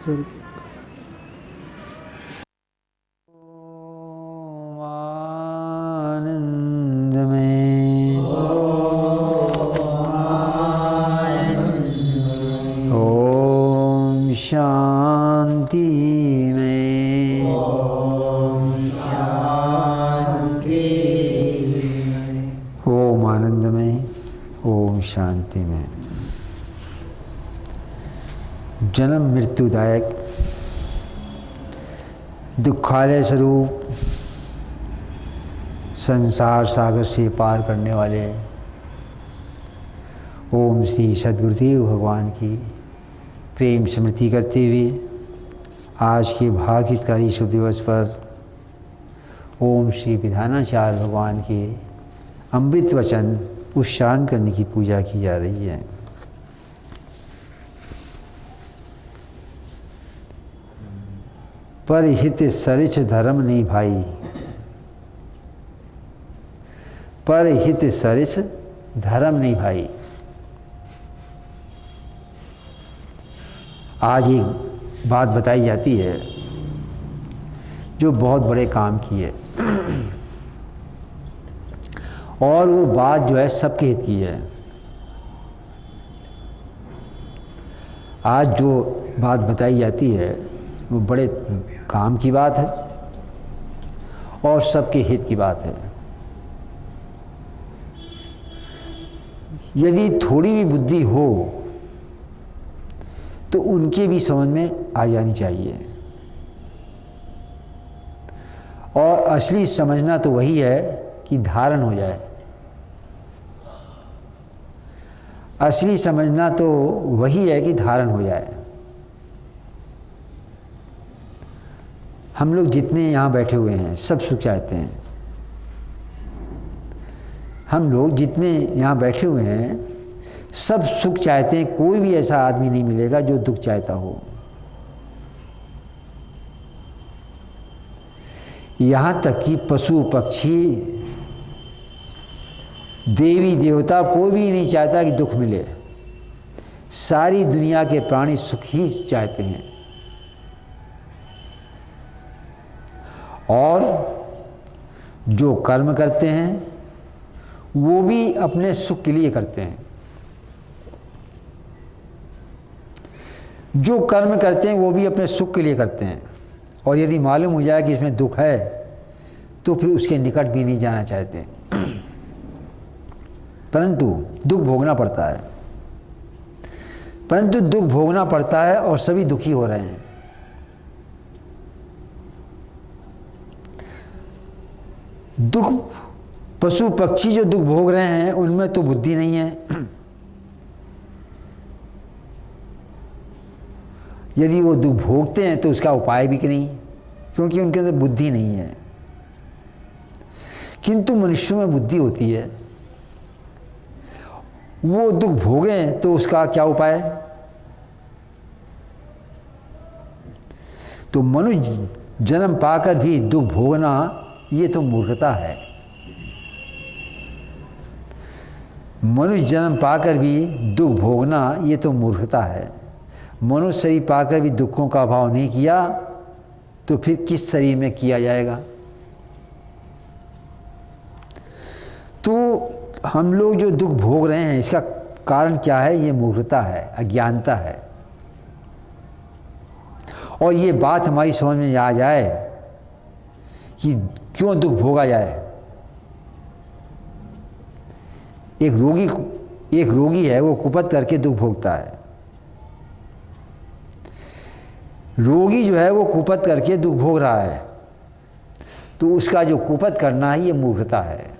चल आनंद में ओम शांति में ओम आनंद में ओम शांति में। जन्म मृत्युदायक दुखालय स्वरूप संसार सागर से पार करने वाले ओम श्री सद्गुरुदेव भगवान की प्रेम स्मृति करते हुए आज के भाग्यकारी शुभ दिवस पर ओम श्री विधानाचार्य भगवान के अमृत वचन उच्चारण करने की पूजा की जा रही है। पर हित सरिछ धर्म नहीं भाई, पर हित सरिछ धर्म नहीं भाई। आज एक बात बताई जाती है जो बहुत बड़े काम की है और वो बात जो है सबके हित की है। आज जो बात बताई जाती है वो बड़े काम की बात है और सबके हित की बात है। यदि थोड़ी भी बुद्धि हो तो उनके भी समझ में आ जानी चाहिए। और असली समझना तो वही है कि धारण हो जाए। असली समझना तो वही है कि धारण हो जाए। हम लोग जितने यहाँ बैठे हुए हैं सब सुख चाहते हैं। हम लोग जितने यहाँ बैठे हुए हैं सब सुख चाहते हैं। कोई भी ऐसा आदमी नहीं मिलेगा जो दुख चाहता हो। यहाँ तक कि पशु पक्षी देवी देवता कोई भी नहीं चाहता कि दुख मिले। सारी दुनिया के प्राणी सुख ही चाहते हैं। और जो कर्म करते हैं वो भी अपने सुख के लिए करते हैं। जो कर्म करते हैं वो भी अपने सुख के लिए करते हैं। और यदि मालूम हो जाए कि इसमें दुख है तो फिर उसके निकट भी नहीं जाना चाहते। परंतु दुख भोगना पड़ता है। परंतु दुख भोगना पड़ता है और सभी दुखी हो रहे हैं। दुख पशु पक्षी जो दुख भोग रहे हैं उनमें तो बुद्धि नहीं है। यदि वो दुख भोगते हैं तो उसका उपाय भी नहीं, क्योंकि उनके अंदर बुद्धि नहीं है। किंतु मनुष्यों में बुद्धि होती है। वो दुख भोगें तो उसका क्या उपाय? तो मनुष्य जन्म पाकर भी दुख भोगना ये तो मूर्खता है। मनुष्य जन्म पाकर भी दुख भोगना ये तो मूर्खता है। मनुष्य शरीर पाकर भी दुखों का अभाव नहीं किया तो फिर किस शरीर में किया जाएगा? तो हम लोग जो दुख भोग रहे हैं इसका कारण क्या है? ये मूर्खता है, अज्ञानता है। और ये बात हमारी समझ में आ जाए कि क्यों दुख भोगा जाए। एक रोगी है, वो कुपथ करके दुख भोगता है। रोगी जो है वो कुपथ करके दुख भोग रहा है, तो उसका जो कुपथ करना है ये मूर्खता है।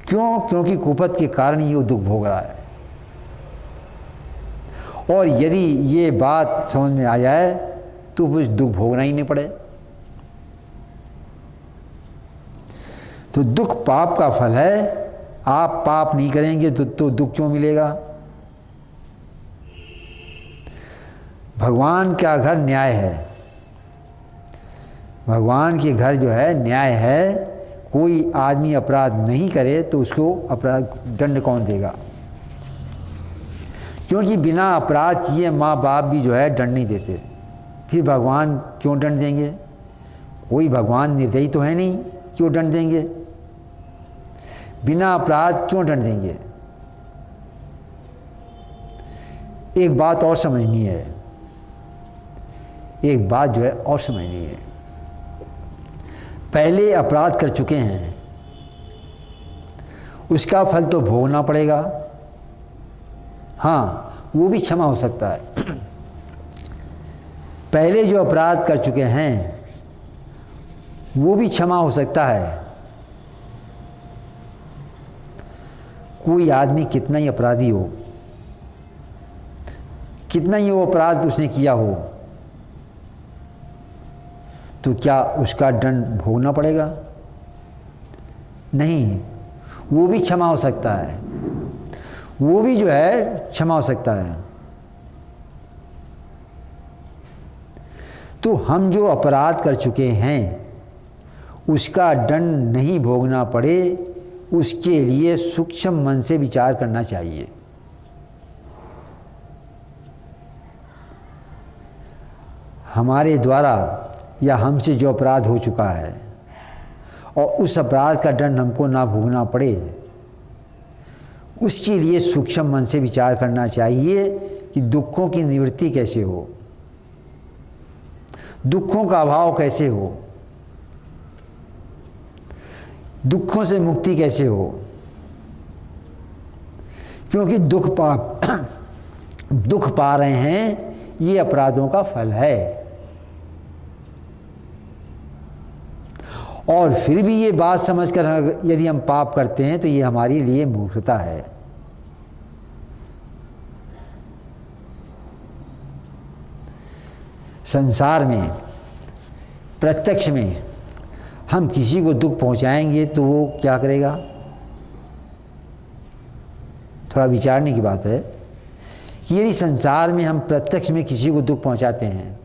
क्यों? क्योंकि कुपथ के कारण ही वो दुख भोग रहा है। और यदि ये बात समझ में आ जाए तो कुछ दुख भोगना ही नहीं पड़े। तो दुख पाप का फल है। आप पाप नहीं करेंगे तो दुख क्यों मिलेगा? भगवान का घर न्याय है। भगवान के घर जो है न्याय है। कोई आदमी अपराध नहीं करे तो उसको अपराध दंड कौन देगा? क्योंकि बिना अपराध किए माँ बाप भी जो है दंड नहीं देते, फिर भगवान क्यों दंड देंगे? कोई भगवान निर्दयी तो है नहीं, क्यों दंड देंगे? बिना अपराध क्यों दंड देंगे? एक बात और समझनी है, एक बात जो है और समझनी है। पहले अपराध कर चुके हैं, उसका फल तो भोगना पड़ेगा। हाँ, वो भी क्षमा हो सकता है। पहले जो अपराध कर चुके हैं वो भी क्षमा हो सकता है। कोई आदमी कितना ही अपराधी हो, कितना ही वो अपराध उसने किया हो, तो क्या उसका दंड भोगना पड़ेगा? नहीं, वो भी क्षमा हो सकता है, वो भी जो है क्षमा हो सकता है। तो हम जो अपराध कर चुके हैं उसका दंड नहीं भोगना पड़े, उसके लिए सूक्ष्म मन से विचार करना चाहिए। हमारे द्वारा या हमसे जो अपराध हो चुका है और उस अपराध का दंड हमको ना भोगना पड़े, उसके लिए सूक्ष्म मन से विचार करना चाहिए कि दुखों की निवृत्ति कैसे हो, दुखों का अभाव कैसे हो, दुखों से मुक्ति कैसे हो। क्योंकि दुख पा रहे हैं, ये अपराधों का फल है। और फिर भी ये बात समझकर यदि हम पाप करते हैं तो ये हमारे लिए मूर्खता है। संसार में प्रत्यक्ष में हम किसी को दुख पहुंचाएंगे तो वो क्या करेगा? थोड़ा विचारने की बात है कि यदि संसार में हम प्रत्यक्ष में किसी को दुख पहुंचाते हैं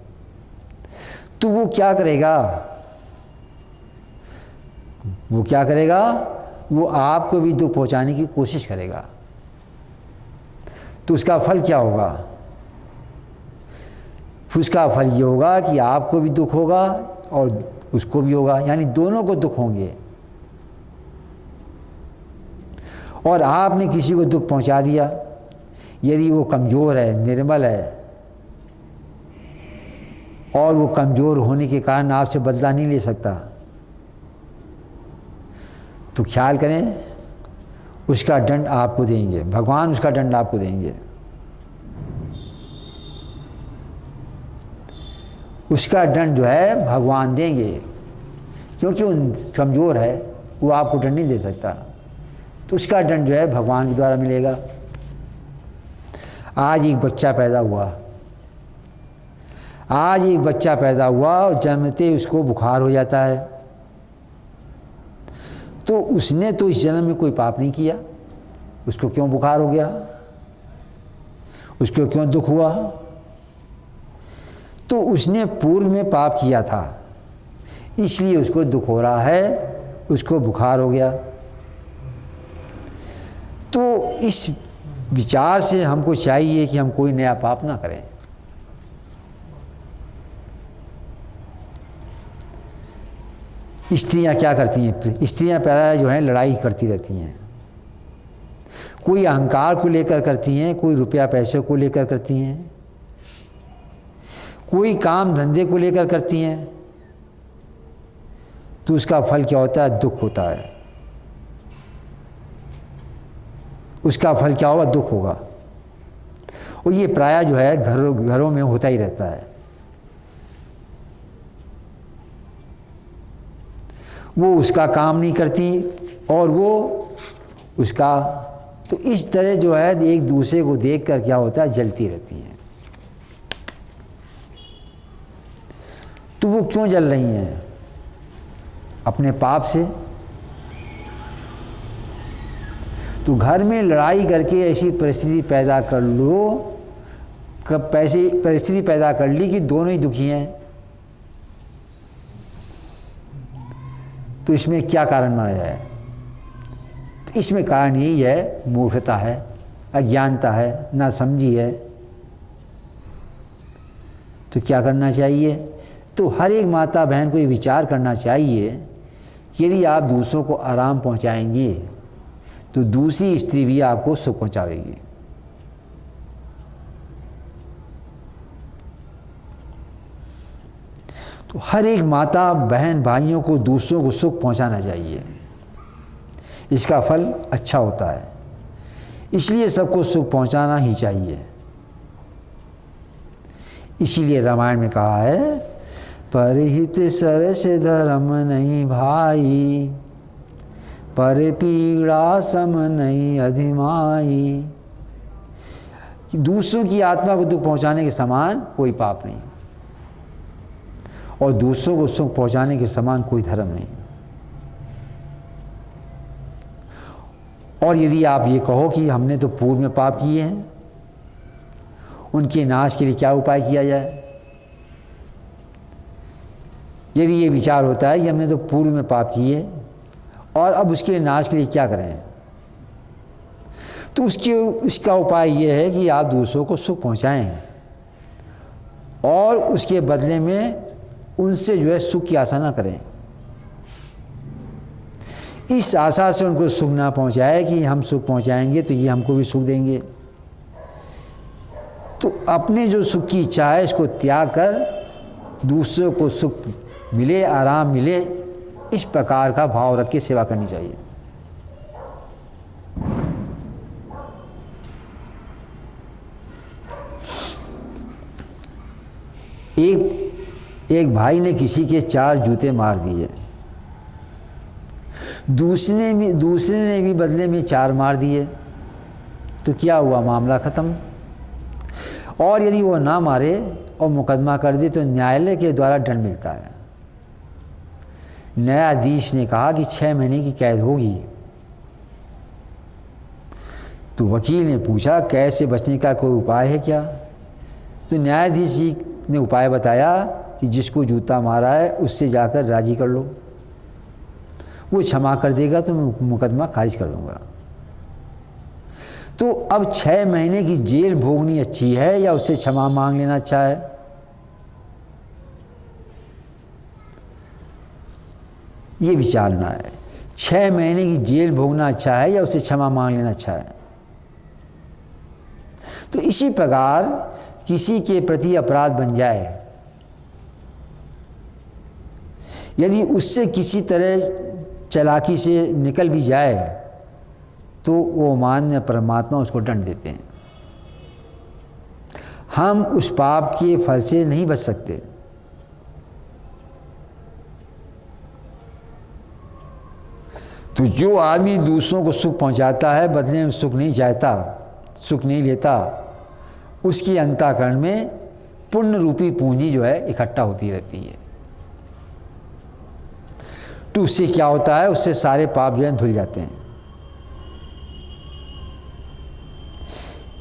तो वो क्या करेगा? वो क्या करेगा? वो आपको भी दुख पहुंचाने की कोशिश करेगा। तो उसका फल क्या होगा? उसका फल ये होगा कि आपको भी दुख होगा और उसको भी होगा, यानी दोनों को दुख होंगे। और आपने किसी को दुख पहुंचा दिया, यदि वो कमज़ोर है, निर्बल है, और वो कमज़ोर होने के कारण आपसे बदला नहीं ले सकता, तो ख्याल करें उसका दंड आपको देंगे, भगवान उसका दंड आपको देंगे। उसका दंड जो है भगवान देंगे, क्योंकि वो कमज़ोर है, वो आपको दंड नहीं दे सकता, तो उसका दंड जो है भगवान के द्वारा मिलेगा। आज एक बच्चा पैदा हुआ, आज एक बच्चा पैदा हुआ और जन्मते उसको बुखार हो जाता है, तो उसने तो इस जन्म में कोई पाप नहीं किया, उसको क्यों बुखार हो गया? उसको क्यों दुख हुआ? तो उसने पूर्व में पाप किया था, इसलिए उसको दुख हो रहा है, उसको बुखार हो गया। तो इस विचार से हमको चाहिए कि हम कोई नया पाप ना करें। स्त्रियां क्या करती हैं? स्त्रियां पहले जो है लड़ाई करती रहती हैं, कोई अहंकार को लेकर करती हैं, कोई रुपया पैसे को लेकर करती हैं, कोई काम धंधे को लेकर करती हैं, तो उसका फल क्या होता है? दुख होता है। उसका फल क्या होगा? दुख होगा। और ये प्रायः जो है घरों में होता ही रहता है। वो उसका काम नहीं करती और वो उसका, तो इस तरह जो है एक दूसरे को देखकर क्या होता है? जलती रहती हैं। तो वो क्यों जल रही हैं? अपने पाप से। तो घर में लड़ाई करके ऐसी परिस्थिति पैदा कर लो, ऐसी परिस्थिति पैदा कर ली कि दोनों ही दुखी हैं, तो इसमें क्या कारण माना जाए? तो इसमें कारण यही है, मूर्खता है, अज्ञानता है, ना समझी है, तो क्या करना चाहिए? तो हर एक माता बहन को ये विचार करना चाहिए कि यदि आप दूसरों को आराम पहुंचाएंगे तो दूसरी स्त्री भी आपको सुख पहुंचाएगी। तो हर एक माता बहन भाइयों को दूसरों को सुख पहुंचाना चाहिए, इसका फल अच्छा होता है, इसलिए सबको सुख पहुंचाना ही चाहिए। इसीलिए रामायण में कहा है, परहित सरस धर्म नहीं भाई, पर पीड़ा सम नहीं अधिमाई। कि दूसरों की आत्मा को दुख पहुंचाने के समान कोई पाप नहीं, और दूसरों को सुख पहुंचाने के समान कोई धर्म नहीं। और यदि आप ये कहो कि हमने तो पूर्व में पाप किए हैं, उनके नाश के लिए क्या उपाय किया जाए? यदि ये विचार होता है कि हमने तो पूर्व में पाप किए और अब उसके लिए नाश के लिए क्या करें, तो उसका उपाय ये है कि आप दूसरों को सुख पहुंचाएं और उसके बदले में उनसे जो है सुख की आशा ना करें। इस आशा से उनको सुख ना पहुंचाए कि हम सुख पहुंचाएंगे तो ये हमको भी सुख देंगे। तो अपने जो सुख की इच्छा है इसको त्याग कर दूसरों को सुख मिले, आराम मिले, इस प्रकार का भाव रख के सेवा करनी चाहिए। एक भाई ने किसी के 4 जूते मार दिए, दूसरे ने भी बदले में 4 मार दिए, तो क्या हुआ? मामला खत्म। और यदि वो ना मारे और मुकदमा कर दे तो न्यायालय के द्वारा दंड मिलता है। न्यायाधीश ने कहा कि 6 महीने की कैद होगी। तो वकील ने पूछा कैद से बचने का कोई उपाय है क्या? तो न्यायाधीश जी ने उपाय बताया कि जिसको जूता मारा है उससे जाकर राजी कर लो, वो क्षमा कर देगा तो मैं मुकदमा खारिज कर दूंगा। तो अब 6 महीने की जेल भोगनी अच्छी है या उससे क्षमा मांग लेना अच्छा है? ये विचारना है, 6 महीने की जेल भोगना अच्छा है या उससे क्षमा मांग लेना अच्छा है? तो इसी प्रकार किसी के प्रति अपराध बन जाए, यदि उससे किसी तरह चालाकी से निकल भी जाए तो वो मान्य परमात्मा उसको दंड देते हैं। हम उस पाप के फल से नहीं बच सकते। तो जो आदमी दूसरों को सुख पहुंचाता है बदले में सुख नहीं चाहता, सुख नहीं लेता, उसकी अंतःकरण में पुण्य रूपी पूंजी जो है इकट्ठा होती रहती है। तो उससे क्या होता है? उससे सारे पाप जो है धुल जाते हैं।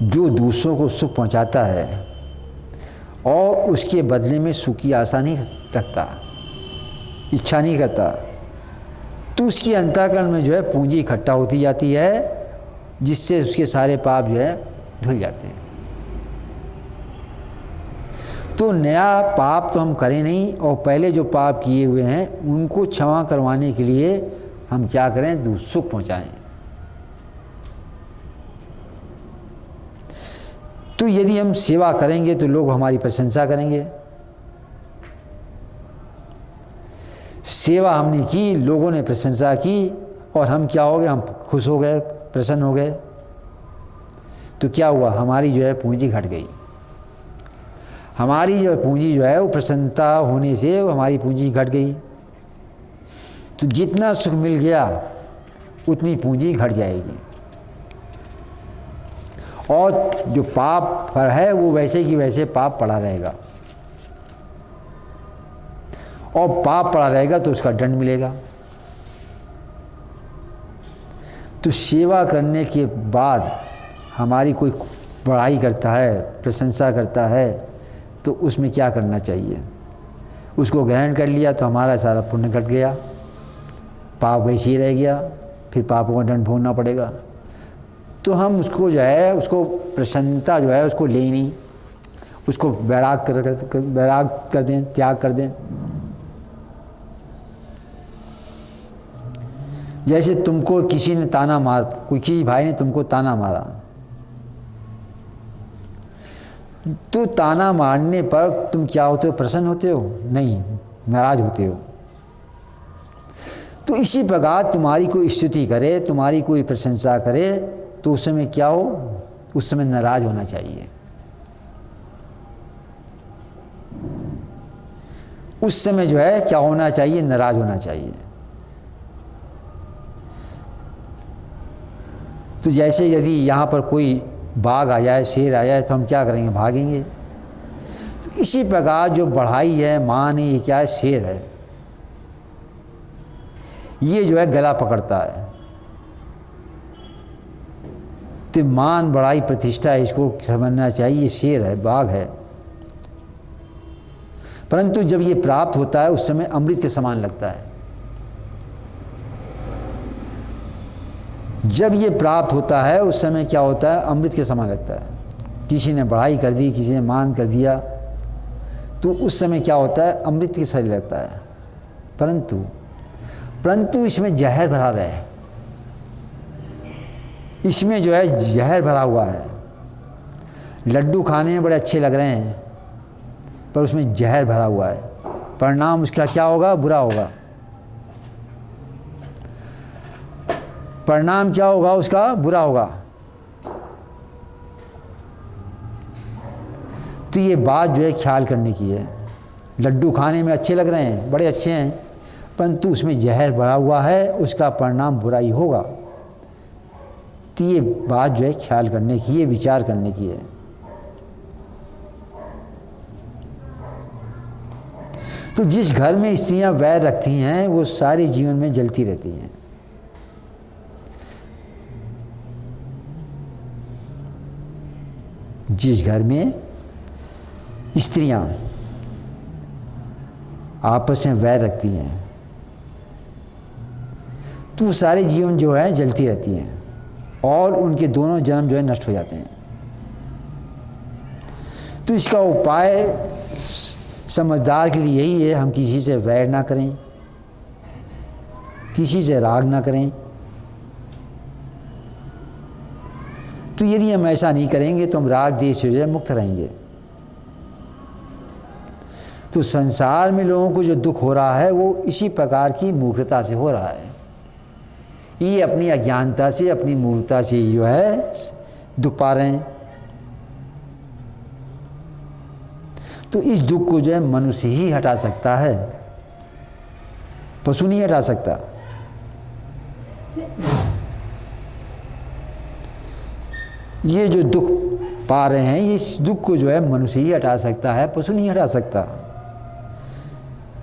जो दूसरों को सुख पहुंचाता है और उसके बदले में सुख की आशा नहीं रखता, इच्छा नहीं करता, तो उसकी अंतःकरण में जो है पूंजी इकट्ठा होती जाती है, जिससे उसके सारे पाप जो है धुल जाते हैं। तो नया पाप तो हम करें नहीं, और पहले जो पाप किए हुए हैं उनको क्षमा करवाने के लिए हम क्या करें? सुख पहुंचाएं। तो यदि हम सेवा करेंगे तो लोग हमारी प्रशंसा करेंगे। सेवा हमने की, लोगों ने प्रशंसा की, और हम क्या हो गए? हम खुश हो गए, प्रसन्न हो गए। तो क्या हुआ? हमारी जो है पूंजी घट गई। हमारी जो पूंजी जो है वो प्रसन्नता होने से हमारी पूंजी घट गई। तो जितना सुख मिल गया उतनी पूंजी घट जाएगी, और जो पाप पर है वो वैसे की वैसे पाप पड़ा रहेगा, और पाप पड़ा रहेगा तो उसका दंड मिलेगा। तो सेवा करने के बाद हमारी कोई बड़ाई करता है, प्रशंसा करता है, तो उसमें क्या करना चाहिए? उसको ग्रहण कर लिया तो हमारा सारा पुण्य घट गया, पाप वैसे ही रह गया, फिर पापों का दंड भोगना पड़ेगा। तो हम उसको जो है, उसको प्रसन्नता जो है उसको ले नहीं, उसको वैराग कर दें, त्याग कर दें। जैसे तुमको किसी ने ताना मार, कोई किसी भाई ने तुमको ताना मारा, तो ताना मारने पर तुम क्या होते हो? प्रसन्न होते हो? नहीं, नाराज होते हो। तो इसी प्रकार तुम्हारी कोई स्तुति करे, तुम्हारी कोई प्रशंसा करे, तो उस समय क्या हो? उस समय नाराज होना चाहिए। उस समय जो है क्या होना चाहिए? नाराज होना चाहिए। तो जैसे यदि यहाँ पर कोई बाघ आ जाए, शेर आ जाए, तो हम क्या करेंगे? भागेंगे। तो इसी प्रकार जो बढ़ाई है, मान है, ये क्या है? शेर है। ये जो है गला पकड़ता है। तो मान, बढ़ाई, प्रतिष्ठा है, इसको समझना चाहिए। ये शेर है, बाघ है। परंतु जब ये प्राप्त होता है उस समय अमृत के समान लगता है। जब ये प्राप्त होता है उस समय क्या होता है? अमृत के समान लगता है। किसी ने बढ़ाई कर दी, किसी ने मान कर दिया, तो उस समय क्या होता है? अमृत के समान लगता है। परंतु इसमें जहर भरा रहे, इसमें जो है जहर भरा हुआ है। लड्डू खाने में बड़े अच्छे लग रहे हैं, पर उसमें जहर भरा हुआ है। परिणाम उसका क्या होगा? बुरा होगा। परिणाम क्या होगा उसका? बुरा होगा। तो ये बात जो है ख्याल करने की है। लड्डू खाने में अच्छे लग रहे हैं, बड़े अच्छे हैं, परंतु उसमें जहर भरा हुआ है, उसका परिणाम बुरा ही होगा। तो ये बात जो है ख्याल करने की है, विचार करने की है। तो जिस घर में स्त्रियां वैर रखती हैं वो सारे जीवन में जलती रहती हैं। जिस घर में स्त्रियां आपस में वैर रखती हैं तो सारे जीवन जो है जलती रहती हैं और उनके दोनों जन्म जो है नष्ट हो जाते हैं। तो इसका उपाय समझदार के लिए यही है, हम किसी से वैर ना करें, किसी से राग ना करें। तो यदि हम ऐसा नहीं करेंगे तो हम राग देश से मुक्त रहेंगे। तो संसार में लोगों को जो दुख हो रहा है वो इसी प्रकार की मूर्खता से हो रहा है। ये अपनी अज्ञानता से, अपनी मूर्खता से जो है दुख पा रहे हैं। तो इस दुख को जो है मनुष्य ही हटा सकता है, पशु नहीं हटा सकता। ये जो दुख पा रहे हैं, इस दुख को जो है मनुष्य ही हटा सकता है, पशु नहीं हटा सकता।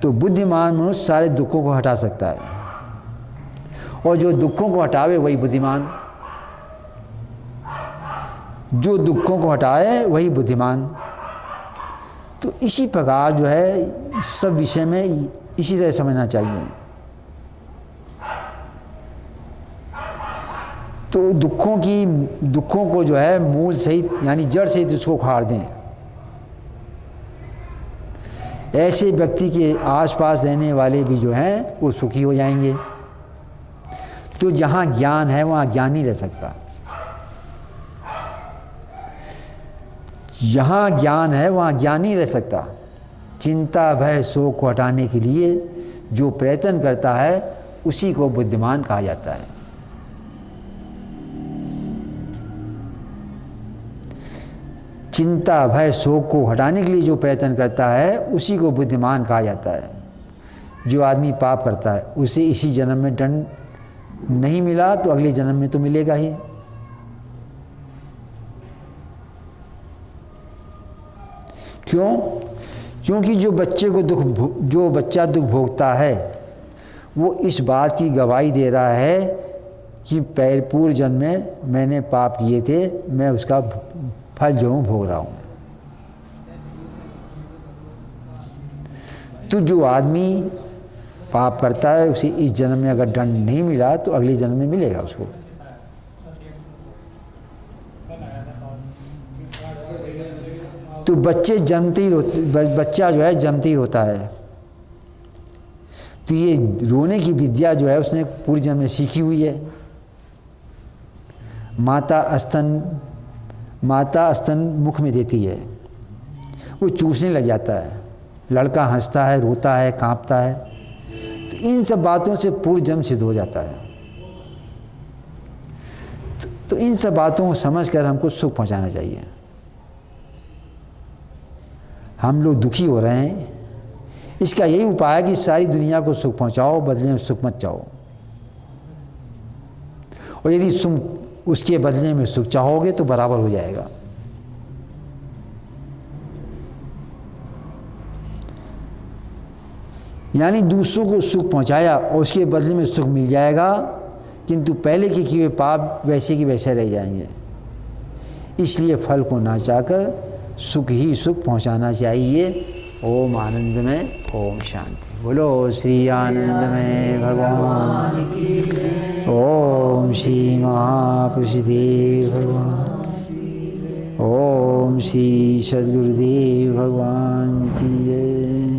तो बुद्धिमान मनुष्य सारे दुखों को हटा सकता है, और जो दुखों को हटावे वही बुद्धिमान, जो दुखों को हटाए वही बुद्धिमान। तो इसी प्रकार जो है सब विषय में इसी तरह समझना चाहिए। तो दुखों को जो है मूल सहित यानी जड़ सहित उसको उखाड़ दें। ऐसे व्यक्ति के आसपास रहने वाले भी जो हैं वो सुखी हो जाएंगे। तो जहाँ ज्ञान है वहाँ ज्ञान नहीं रह सकता, जहाँ ज्ञान है वहाँ ज्ञान नहीं रह सकता। चिंता भय शोक को हटाने के लिए जो प्रयत्न करता है उसी को बुद्धिमान कहा जाता है। चिंता भय शोक को हटाने के लिए जो प्रयत्न करता है उसी को बुद्धिमान कहा जाता है। जो आदमी पाप करता है उसे इसी जन्म में दंड नहीं मिला तो अगले जन्म में तो मिलेगा ही। क्यों? क्योंकि जो बच्चा दुख भोगता है वो इस बात की गवाही दे रहा है कि पूर्व जन्म में मैंने पाप किए थे, मैं उसका फल जो हूँ भोग रहा हूँ। तो जो आदमी पाप करता है उसे इस जन्म में अगर दंड नहीं मिला तो अगले जन्म में मिलेगा उसको। तो बच्चा जो है जन्मते ही रोता है। तो ये रोने की विद्या जो है उसने पूरी जन्म में सीखी हुई है। माता स्तन मुख में देती है, वो चूसने लग जाता है, लड़का हंसता है, रोता है, कांपता है। तो इन सब बातों से पूर्व जन्म सिद्ध हो जाता है। तो इन सब बातों को समझकर हमको सुख पहुंचाना चाहिए। हम लोग दुखी हो रहे हैं, इसका यही उपाय है कि सारी दुनिया को सुख पहुंचाओ, बदले में सुख मत चाहो। और यदि तुम उसके बदले में सुख चाहोगे तो बराबर हो जाएगा। यानी दूसरों को सुख पहुंचाया और उसके बदले में सुख मिल जाएगा, किंतु पहले के किए हुए पाप वैसे के वैसे रह जाएंगे। इसलिए फल को ना चाहकर सुख ही सुख पहुंचाना चाहिए। ओम आनंदमय, ओम शांति। बोलो श्री आनंदमय भगवान की। ओम श्री महापुरुष देव भगवान। ओम श्री सद्गुरुदेव भगवान की जय।